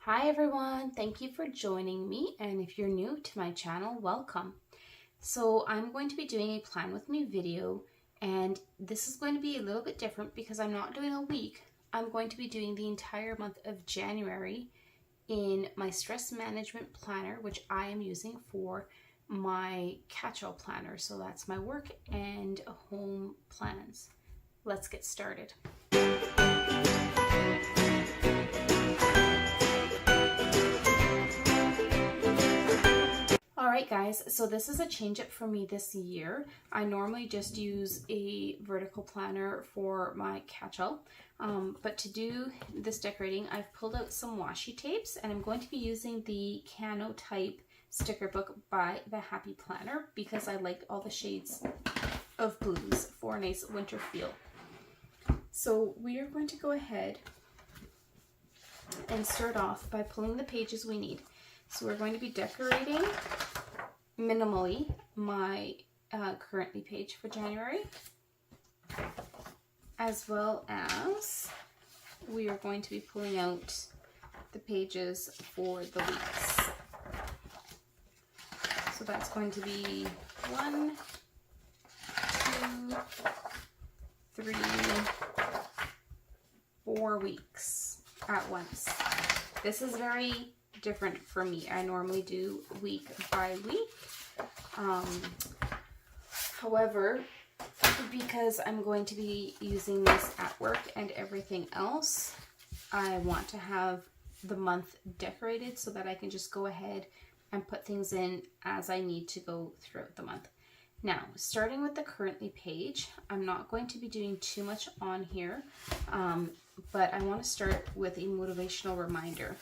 Hi everyone, thank you for joining me, and if you're new to my channel, welcome. So I'm going to be doing a plan with me video, and this is going to be a little bit different because I'm not doing a week. I'm going to be doing the entire month of January in my stress management planner, which I am using for my catch-all planner. So that's my work and home plans. Let's get started. Alright guys, so this is a change up for me this year. I normally just use a vertical planner for my catch-all, but to do this decorating, I've pulled out some washi tapes, and I'm going to be using the Cyanotype sticker book by the Happy Planner because I liked all the shades of blues for a nice winter feel. So we are going to go ahead and start off by pulling the pages we need. So we're going to be decorating minimally my currently page for January, as well as we are going to be pulling out the pages for the weeks. So that's going to be 1, 2, 3, 4 weeks at once. This is very different for me. I normally do week by week. However, because I'm going to be using this at work and everything else, I want to have the month decorated so that I can just go ahead and put things in as I need to go throughout the month. Now, starting with the currently page, I'm not going to be doing too much on here, but I want to start with a motivational reminder.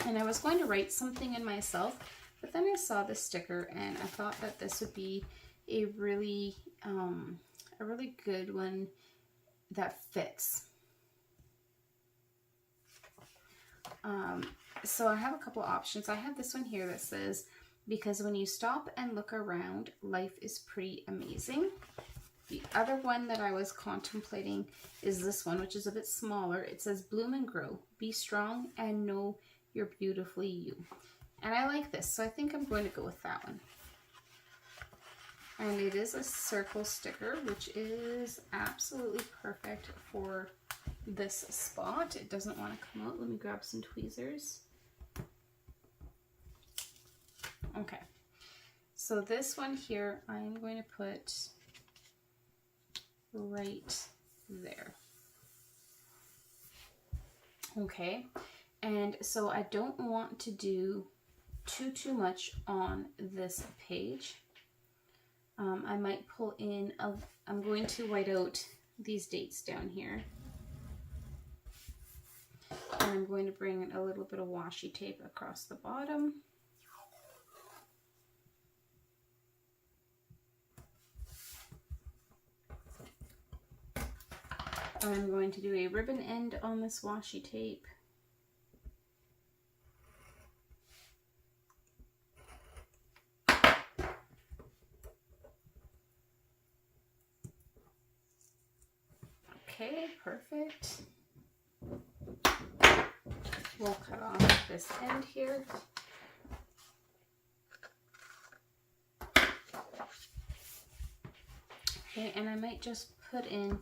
And I was going to write something in myself, but then I saw this sticker and I thought that this would be a really good one that fits. So I have a couple options. I have this one here that says, "Because when you stop and look around, life is pretty amazing." The other one that I was contemplating is this one, which is a bit smaller. It says, "Bloom and grow, be strong and know you're beautifully you." And I like this, so I think I'm going to go with that one. And it is a circle sticker, which is absolutely perfect for this spot. It doesn't want to come out. Let me grab some tweezers. Okay, so this one here, I'm going to put right there. Okay. And so I don't want to do too much on this page. I might pull in, I'm going to write out these dates down here. And I'm going to bring a little bit of washi tape across the bottom. I'm going to do a ribbon end on this washi tape. Okay, perfect. We'll cut off this end here. Okay, and I might just put in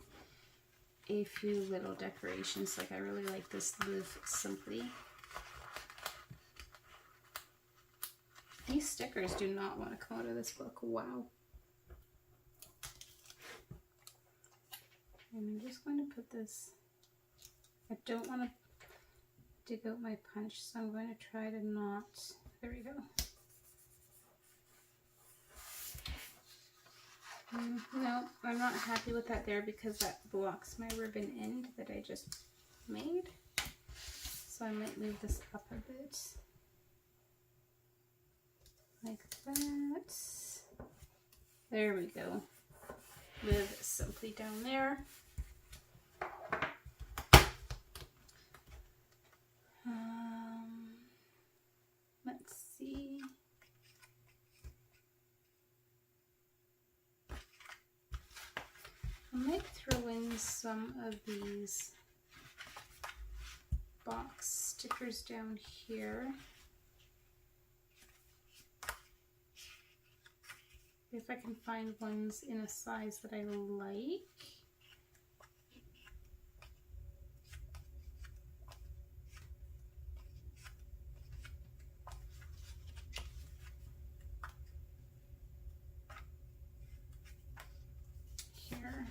a few little decorations. Like, I really like this Live Simply. These stickers do not want to come out of this book. Wow. And I'm just going to put this, I don't want to dig out my punch, so I'm going to try to not, there we go. No, I'm not happy with that there because that blocks my ribbon end that I just made. So I might move this up a bit. Like that. There we go. Live Simply down there. Let's see. I might throw in some of these box stickers down here. If I can find ones in a size that I like. Here.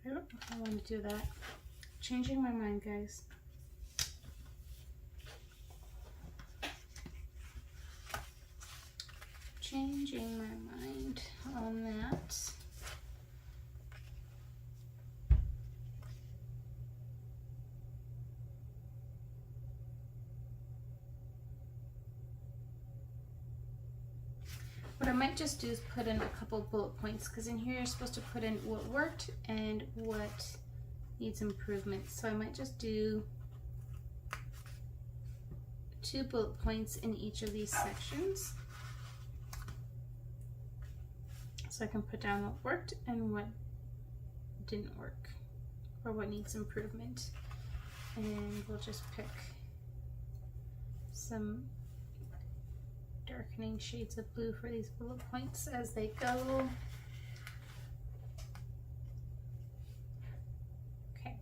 I don't know if I want to do that. Changing my mind, guys. Changing my mind on that. What I might just do is put in a couple bullet points, because in here you're supposed to put in what worked and what needs improvement. So I might just do 2 bullet points in each of these sections. So I can put down what worked and what didn't work, or what needs improvement. And we'll just pick some darkening shades of blue for these bullet points as they go. Okay.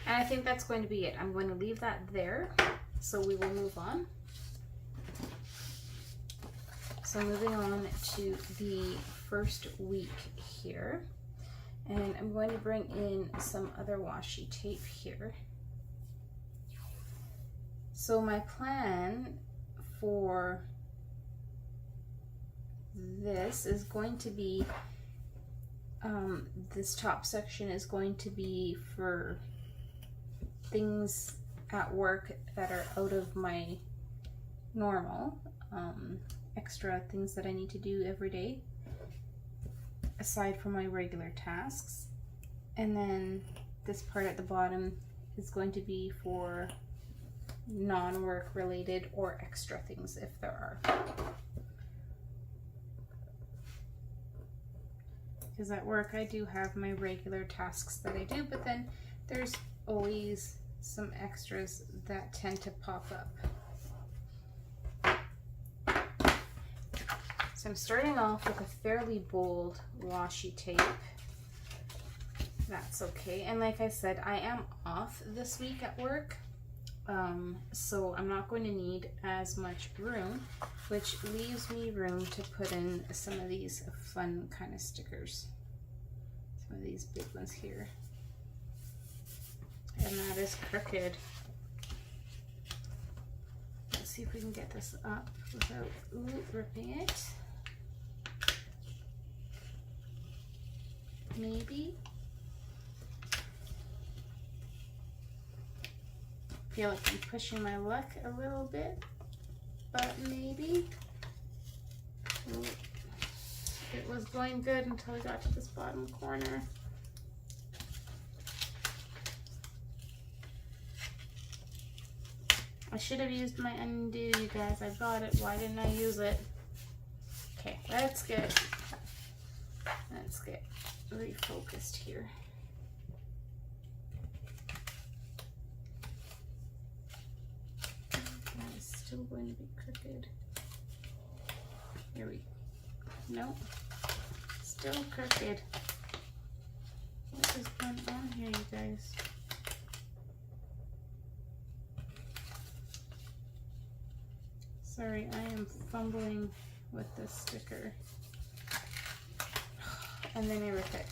And I think that's going to be it. I'm going to leave that there, so we will move on. So moving on to the first week here, and I'm going to bring in some other washi tape here. So my plan for this is going to be, this top section is going to be for things at work that are out of my normal, extra things that I need to do every day, aside from my regular tasks. And then this part at the bottom is going to be for non-work related or extra things if there are. Because at work I do have my regular tasks that I do, but then there's always some extras that tend to pop up. So I'm starting off with a fairly bold washi tape. That's okay. And like I said, I am off this week at work. So I'm not going to need as much room, which leaves me room to put in some of these fun kind of stickers. Some of these big ones here. And that is crooked. Let's see if we can get this up without ripping it. Maybe. Feel like I'm pushing my luck a little bit, but maybe. Ooh. It was going good until we got to this bottom corner. I should have used my undo, you guys. I got it. Why didn't I use it? Okay, let's get refocused here. Still going to be crooked. Here we go. Nope. Still crooked. What is going on here, you guys? Sorry, I am fumbling with this sticker. And then I rip it.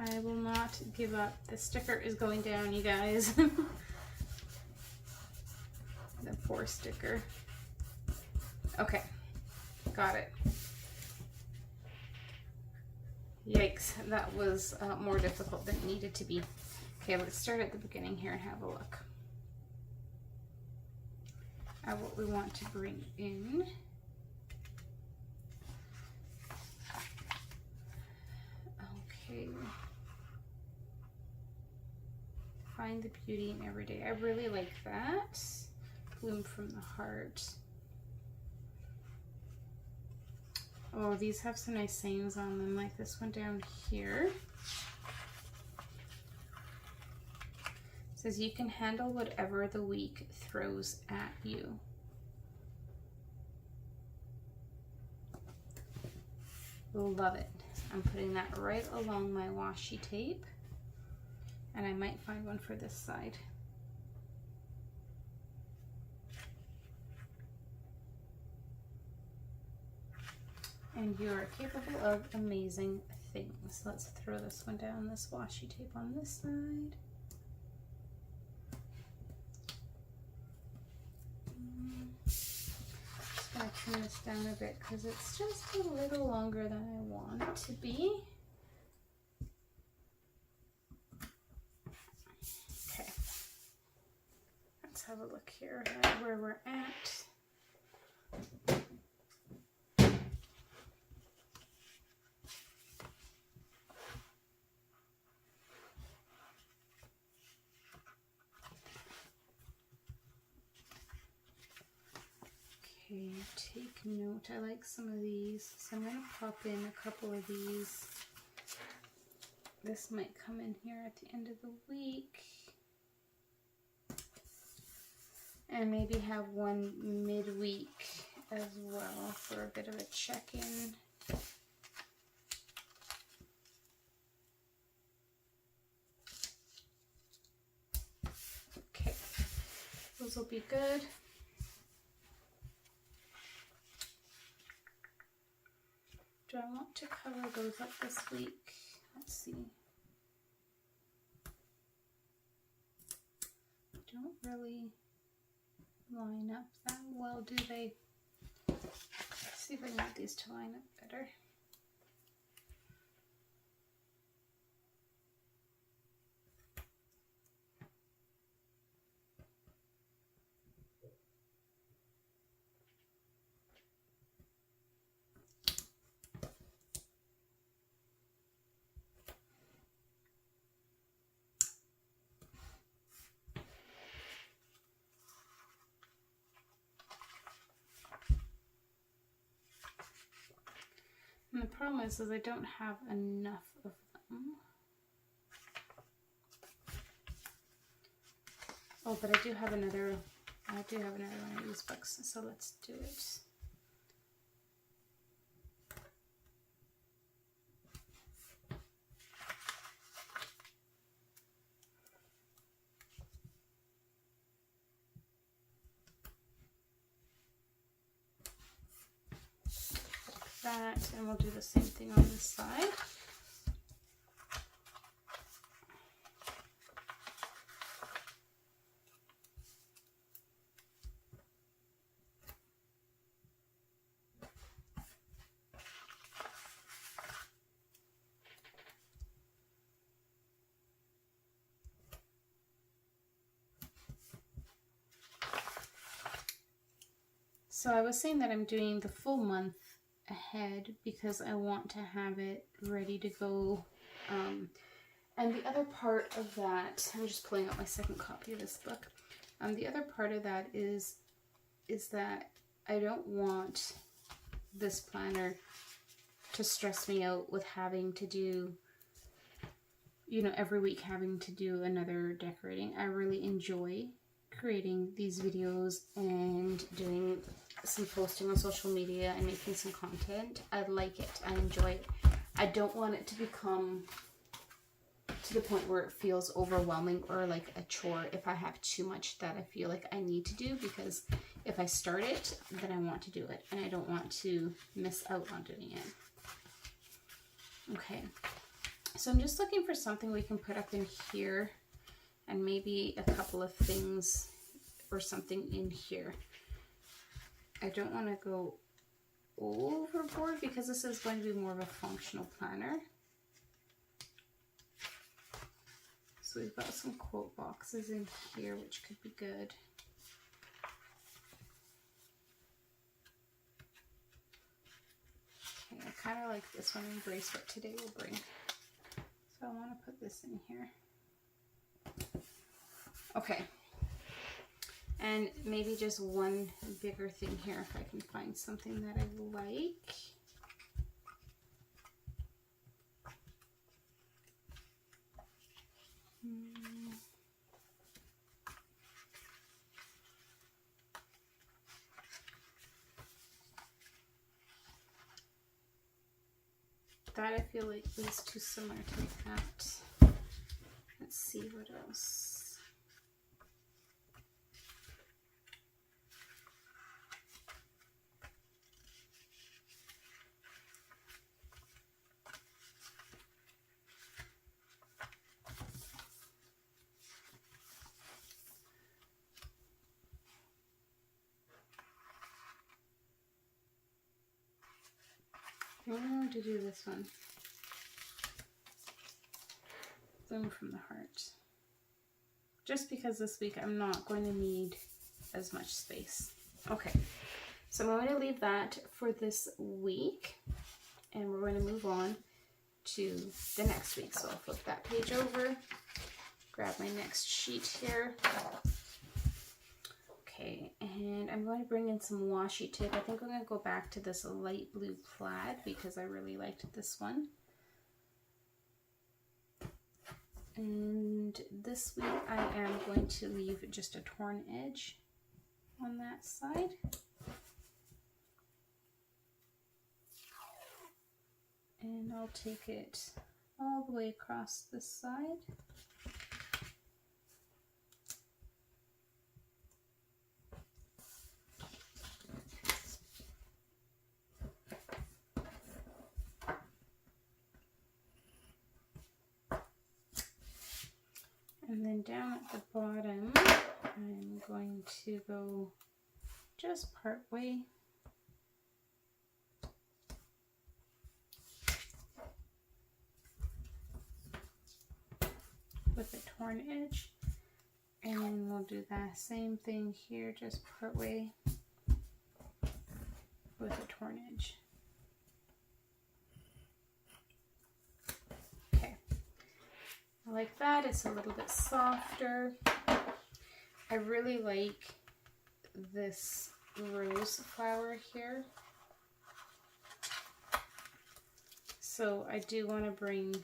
I will not give up. The sticker is going down, you guys. The poor sticker. Okay, got it. Yikes, that was more difficult than it needed to be. Okay, let's start at the beginning here and have a look. at what we want to bring in. Okay. Find the beauty in every day. I really like that. Bloom from the heart. Oh, these have some nice sayings on them, like this one down here. It says, you can handle whatever the week throws at you. Love it. I'm putting that right along my washi tape. And I might find one for this side. And you are capable of amazing things. Let's throw this one down, this washi tape on this side. Just gonna trim this down a bit because it's just a little longer than I want it to be. Okay. Let's have a look here at where we're at. Okay, take note. I like some of these, so I'm going to pop in a couple of these. This might come in here at the end of the week. And maybe have one midweek as well for a bit of a check-in. Okay, those will be good. Do I want to cover those up this week? Let's see. Don't really line up that well, do they? Let's see if I can get these to line up better. And the problem is I don't have enough of them. Oh, but I do have another one of these books, so let's do it. That, and we'll do the same thing on this side. So I was saying that I'm doing the full month ahead because I want to have it ready to go. And the other part of that, I'm just pulling out my second copy of this book. The other part of that is that I don't want this planner to stress me out with having to do, you know, every week having to do another decorating. I really enjoy creating these videos and doing some posting on social media and making some content. I like it. I enjoy it. I don't want it to become to the point where it feels overwhelming or like a chore if I have too much that I feel like I need to do, because if I start it, then I want to do it and I don't want to miss out on doing it. Okay, so I'm just looking for something we can put up in here and maybe a couple of things or something in here. I don't want to go overboard because this is going to be more of a functional planner. So we've got some quote boxes in here, which could be good. kind of like this one embrace what today will bring. So I want to put this in here. Okay. And maybe just one bigger thing here if I can find something that I like. That I feel like is too similar to that. Let's see what else. I want to do this one. Bloom from the Heart. Just because this week I'm not going to need as much space. Okay, so I'm going to leave that for this week, and we're going to move on to the next week. So I'll flip that page over, grab my next sheet here. Okay, and I'm going to bring in some washi tape. I think I'm going to go back to this light blue plaid because I really liked this one. And this week I am going to leave just a torn edge on that side. And I'll take it all the way across this side. And then down at the bottom, I'm going to go just part way. With a torn edge. And then we'll do that same thing here, just part way with a torn edge. I like that. It's a little bit softer. I really like this rose flower here. So I do want to bring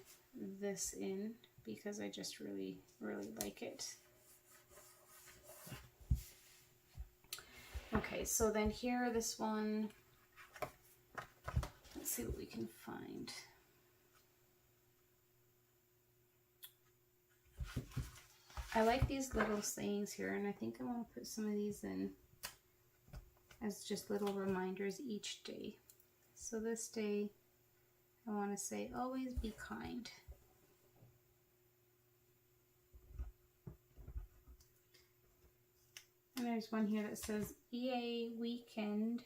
this in because I just really, really like it. Okay, so then here, this one, let's see what we can find. I like these little sayings here, and I think I want to put some of these in as just little reminders each day. So this day, I want to say, always be kind. And there's one here that says, EA weekend.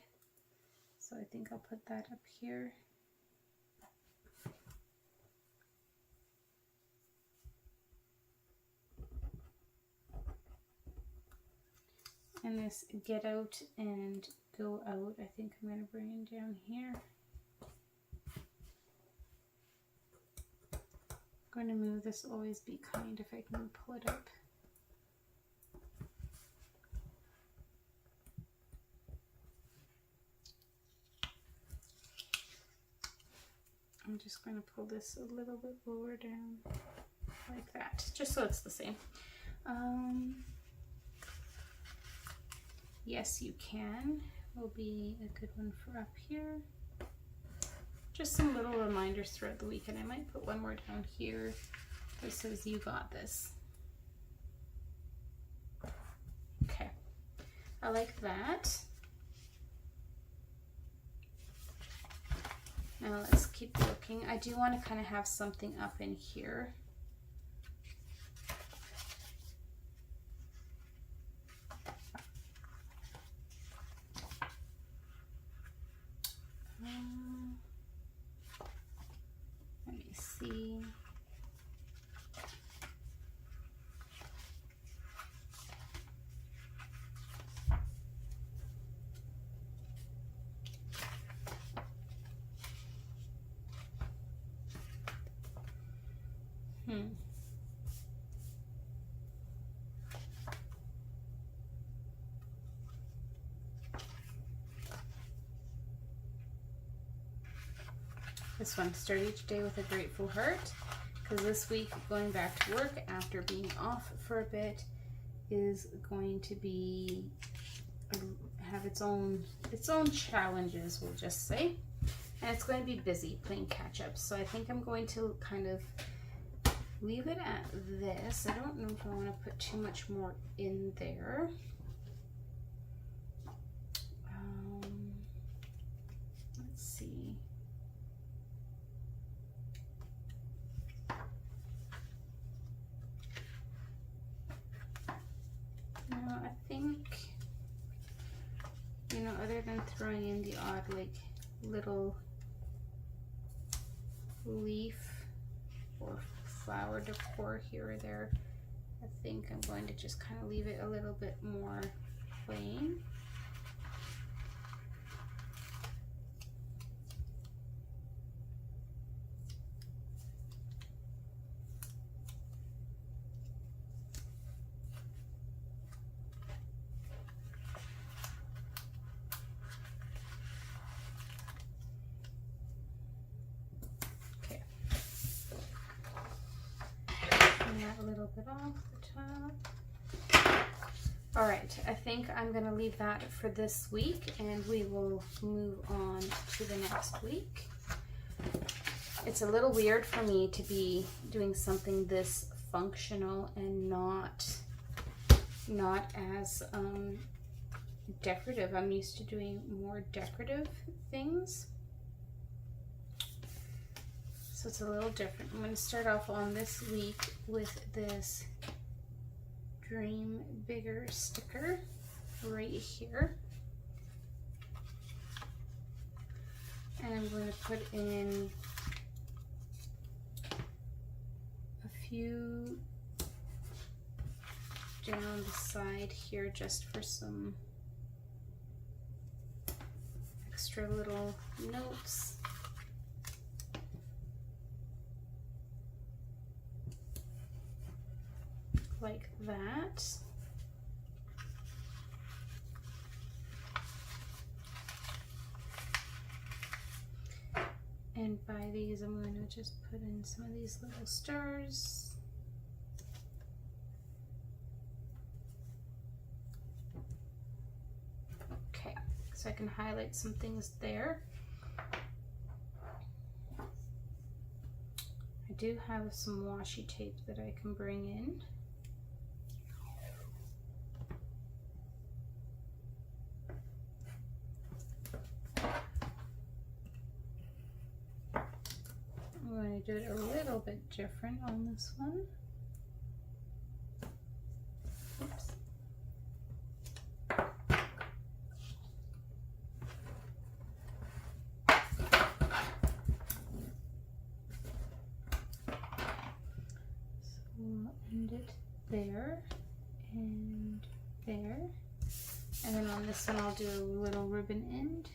So I think I'll put that up here. And this get out and go out, I think I'm going to bring it down here. I'm going to move this always be kind if I can pull it up. I'm just going to pull this a little bit lower down like that, just so it's the same. Yes, you can will be a good one for up here. Just some little reminders throughout the week, and I might put one more down here that says you got this. Okay, I like that. Now let's keep looking. I do want to kind of have something up in here. Let me see. This one, start each day with a grateful heart, because this week going back to work after being off for a bit is going to be have its own challenges, we'll just say, and it's going to be busy playing catch up. So I think I'm going to kind of leave it at this. I don't know if I want to put too much more in there. Let's see. No, I think, you know, other than throwing in the odd like little leaf or flower decor here or there, I think I'm going to just kind of leave it a little bit more plain. A little bit off the top. All right, I think I'm going to leave that for this week, and we will move on to the next week. It's a little weird for me to be doing something this functional and not as decorative. I'm used to doing more decorative things. So it's a little different. I'm going to start off on this week with this Dream Bigger sticker right here. And I'm going to put in a few down the side here just for some extra little notes. Like that. And by these, I'm going to just put in some of these little stars. Okay, so I can highlight some things there. I do have some washi tape that I can bring in. I'm going to do it a little bit different on this one. Oops. So we'll end it there and there. And then on this one I'll do a little ribbon end.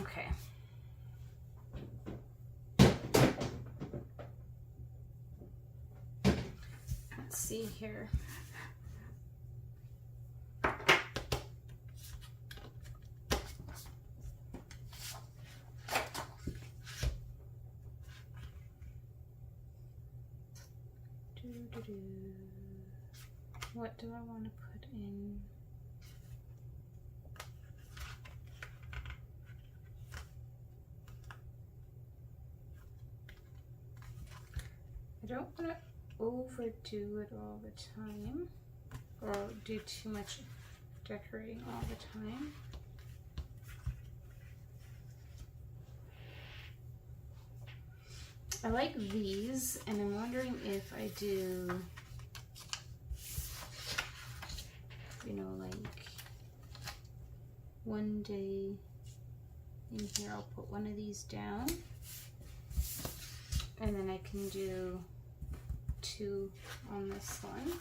Okay. Let's see here. What do I want to put in? I don't want to overdo it all the time or do too much decorating all the time. I like these, and I'm wondering if I do, you know, like one day in here I'll put one of these down. And then I can do 2 on this one.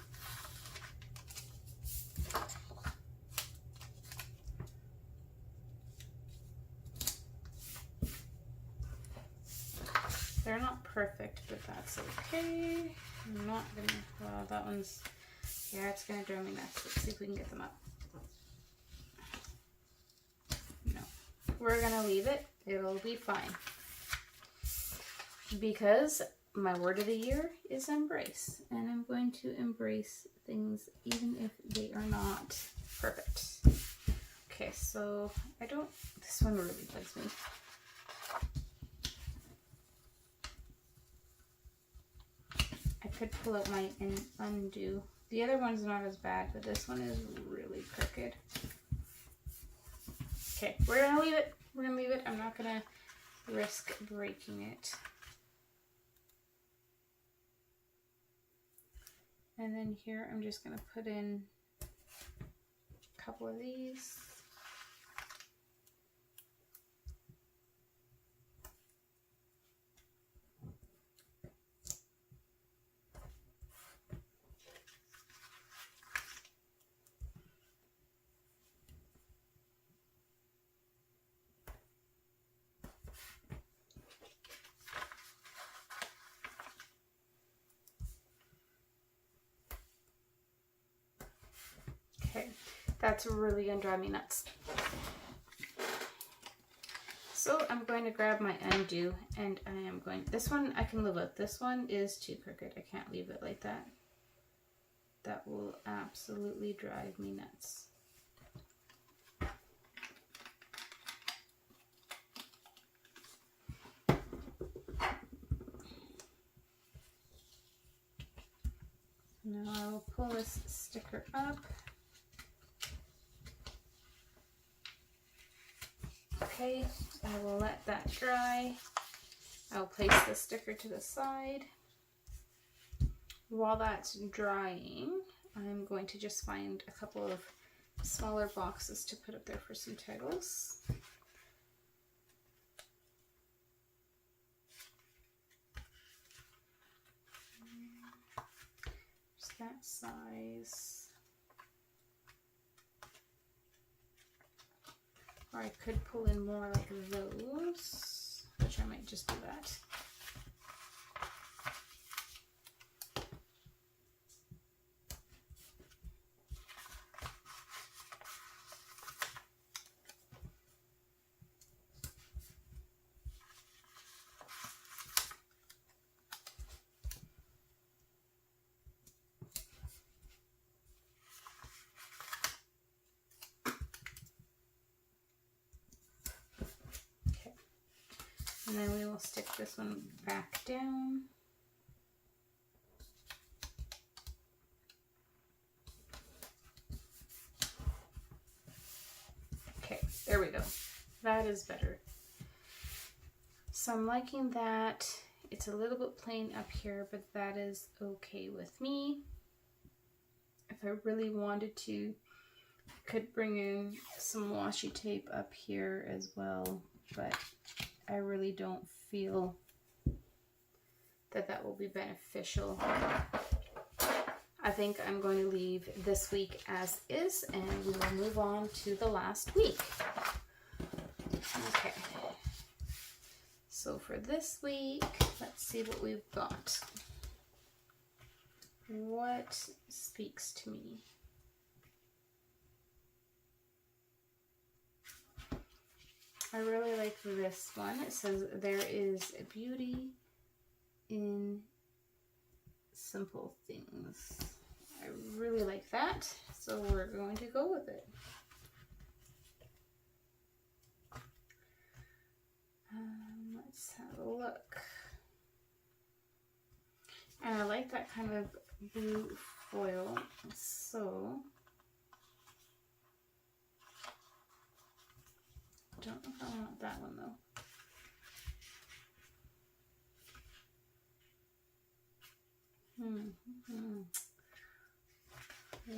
They're not perfect, but that's okay. I'm not gonna, well, that one's, yeah, it's gonna drive me nuts. Let's see if we can get them up. No, we're gonna leave it. It'll be fine. Because my word of the year is embrace. And I'm going to embrace things even if they are not perfect. Okay, so I don't, this one really bugs me. I could pull out my undo. The other one's not as bad, but this one is really crooked. Okay, we're gonna leave it. We're gonna leave it. I'm not gonna risk breaking it. And then here, I'm just gonna put in a couple of these. Okay, that's really gonna drive me nuts. So I'm going to grab my undo and I am going, this one I can live with. This one is too crooked. I can't leave it like that. That will absolutely drive me nuts. Now I will pull this sticker up. Okay, I will let that dry. I'll place the sticker to the side. While that's drying, I'm going to just find a couple of smaller boxes to put up there for some titles. Just that size. Or I could pull in more like those, which I might just do that. And then we will stick this one back down. Okay, there we go. That is better. So I'm liking that. It's a little bit plain up here, but that is okay with me. If I really wanted to, I could bring in some washi tape up here as well, but I really don't feel that that will be beneficial. I think I'm going to leave this week as is, and we will move on to the last week. Okay. So for this week, let's see what we've got. What speaks to me? I really like this one. It says, there is beauty in simple things. I really like that, so we're going to go with it. Let's have a look. And I like that kind of blue foil, so I don't know if I want that one though.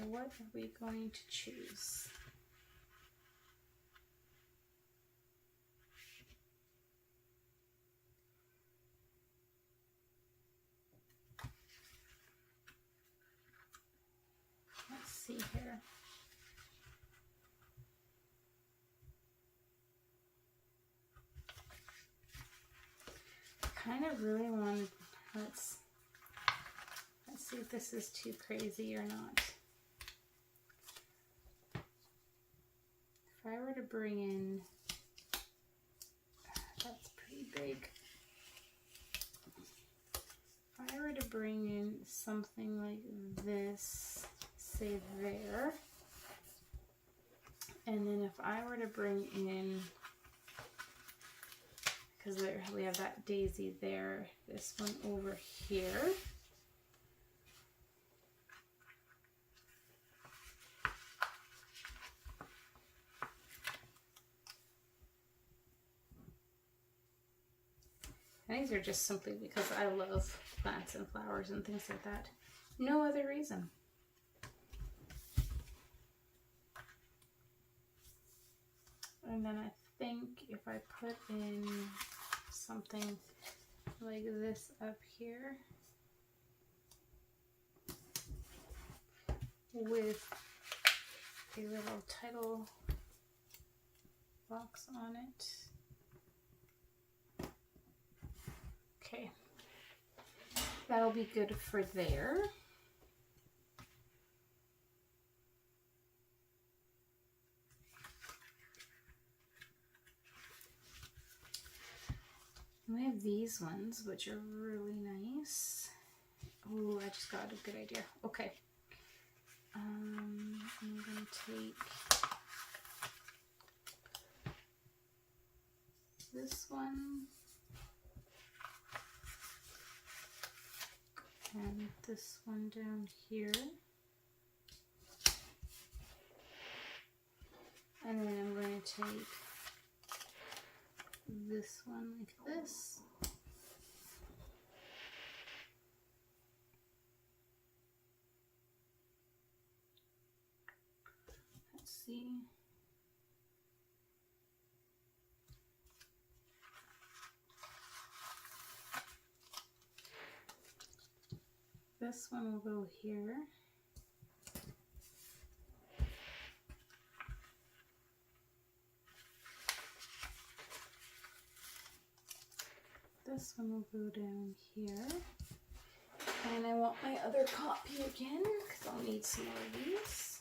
What are we going to choose? kind of really wanted, let's see if this is too crazy or not. If I were to bring in, that's pretty big. If I were to bring in something like this, say there, and then if I were to bring in, because we have that daisy there, this one over here. And these are just simply because I love plants and flowers and things like that. No other reason. And then I think if I put in something like this up here with a little title box on it. Okay, that'll be good for there. We have these ones, which are really nice. Oh, I just got a good idea. Okay. I'm going to take this one and this one down here. And then I'm going to take this one like this. Let's see. This one will go here. This one will go down here. And I want my other copy again because I'll need some more of these.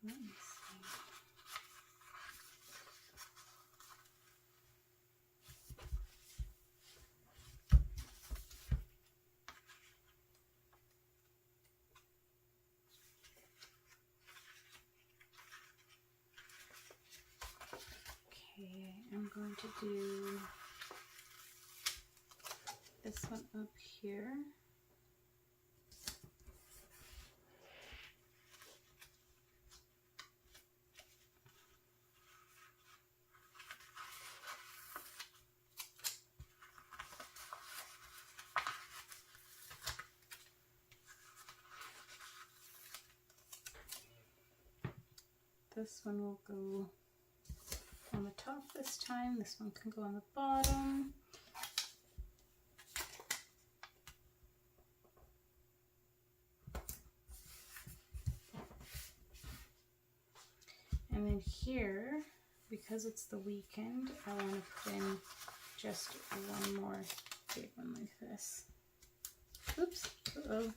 Let me see. Okay, I'm going to do this one up here. This one will go on the top this time. This one can go on the bottom. And then here, because it's the weekend, I want to put in just one more big one like this. Oops. Uh-oh.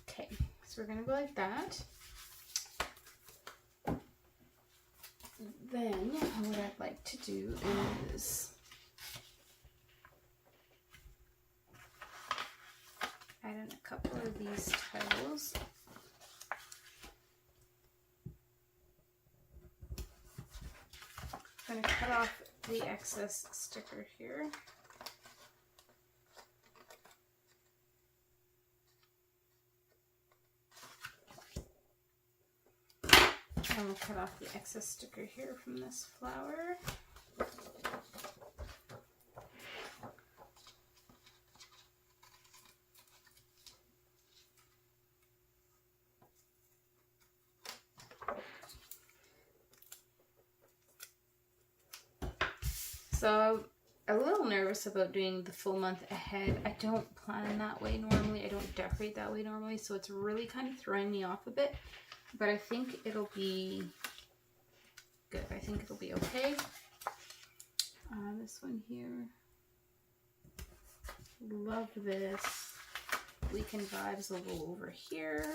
Okay, so we're going to go like that. Then what I'd like to do is add in a couple of these titles. I'm going to cut off the excess sticker here. And we'll cut off the excess sticker here from this flower. So I'm a little nervous about doing the full month ahead. I don't plan that way normally. I don't decorate that way normally. So it's really kind of throwing me off a bit. But I think it'll be good. I think it'll be okay. This one here. Love this. Weekend Vibes will go over here.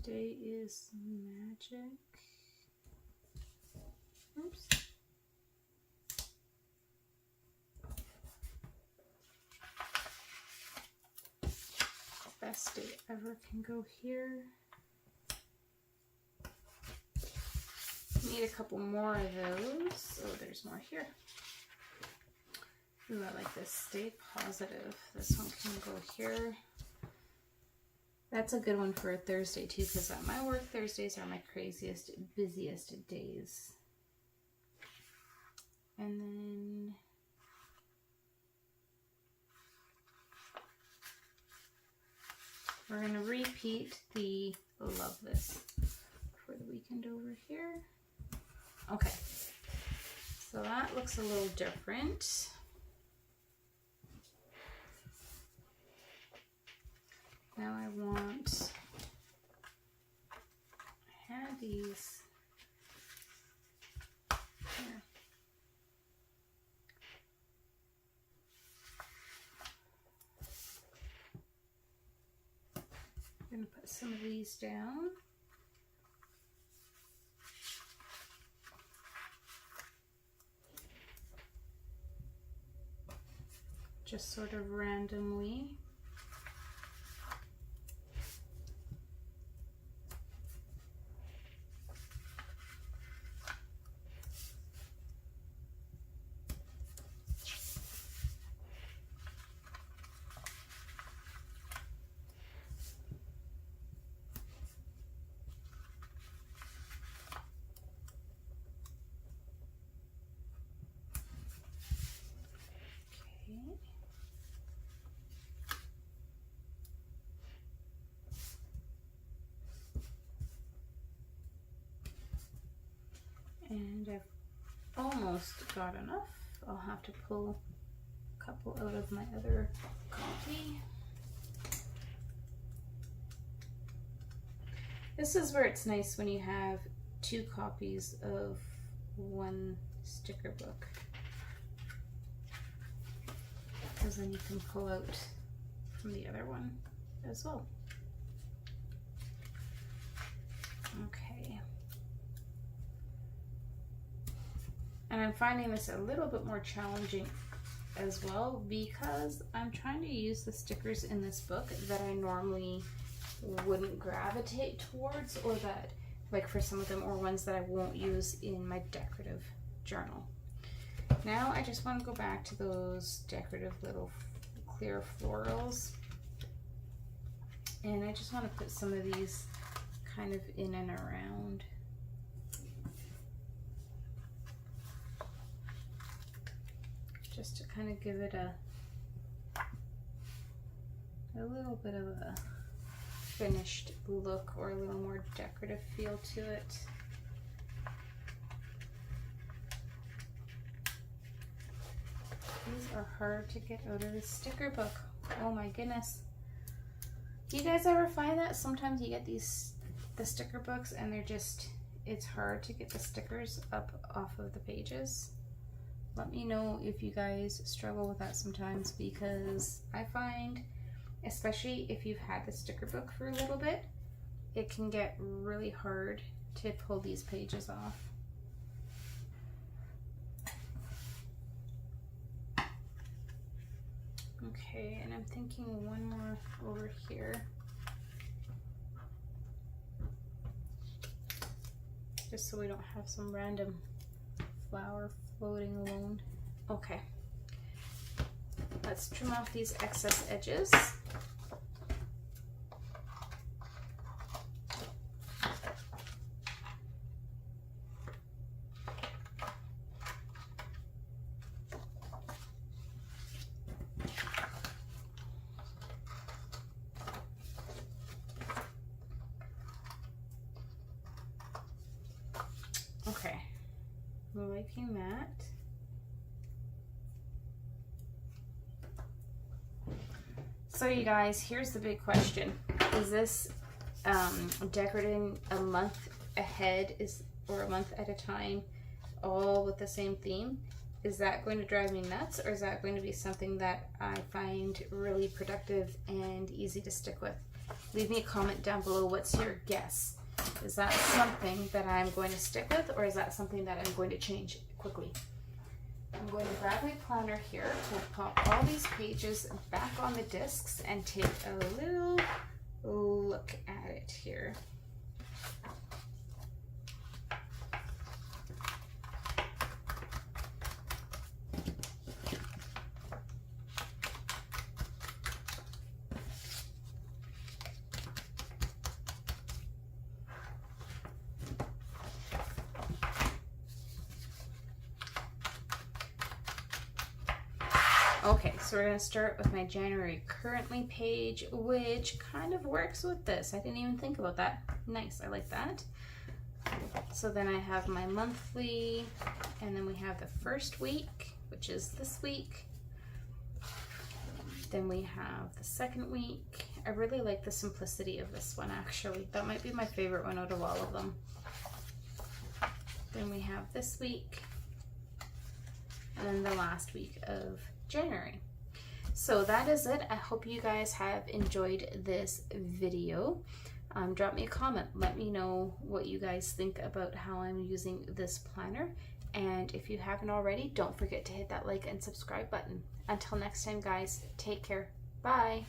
Today is magic. Oops. Best day ever can go here. Need a couple more of those. Oh, there's more here. Ooh, I like this. Stay positive. This one can go here. That's a good one for a Thursday too, because my work Thursdays are my craziest, busiest days. And then we're going to repeat the Love This for the weekend over here. Okay, so that looks a little different. Now I want, I had these here. I'm going to put some of these down. Just sort of randomly. And I've almost got enough. I'll have to pull a couple out of my other copy. This is where it's nice when you have 2 copies of one sticker book, because then you can pull out from the other one as well. Okay. And I'm finding this a little bit more challenging as well, because I'm trying to use the stickers in this book that I normally wouldn't gravitate towards, or that, like for some of them, or ones that I won't use in my decorative journal. Now I just want to go back to those decorative little clear florals, and I just want to put some of these kind of in and around. Just to kind of give it a little bit of a finished look, or a little more decorative feel to it. These are hard to get out of the sticker book. Oh my goodness. Do you guys ever find that sometimes you get the sticker books and they're just, it's hard to get the stickers up off of the pages? Let me know if you guys struggle with that sometimes, because I find, especially if you've had the sticker book for a little bit, it can get really hard to pull these pages off. Okay, and I'm thinking one more over here. Just so we don't have some random flower floating alone. Okay, let's trim off these excess edges. I'm liking that. So you guys, here's the big question. Is this decorating a month ahead or a month at a time, all with the same theme? Is that going to drive me nuts, or is that going to be something that I find really productive and easy to stick with? Leave me a comment down below. What's your guess? Is that something that I'm going to stick with, or is that something that I'm going to change quickly? I'm going to grab my planner here. We'll pop all these pages back on the discs and take a little look at it here. Okay, so we're going to start with my January currently page, which kind of works with this. I didn't even think about that. Nice, I like that. So then I have my monthly, and then we have the first week, which is this week. Then we have the second week. I really like the simplicity of this one, actually. That might be my favorite one out of all of them. Then we have this week, and then the last week of January. So that is it. I hope you guys have enjoyed this video. Drop me a comment. Let me know what you guys think about how I'm using this planner. And if you haven't already, don't forget to hit that like and subscribe button. Until next time, guys, take care. Bye.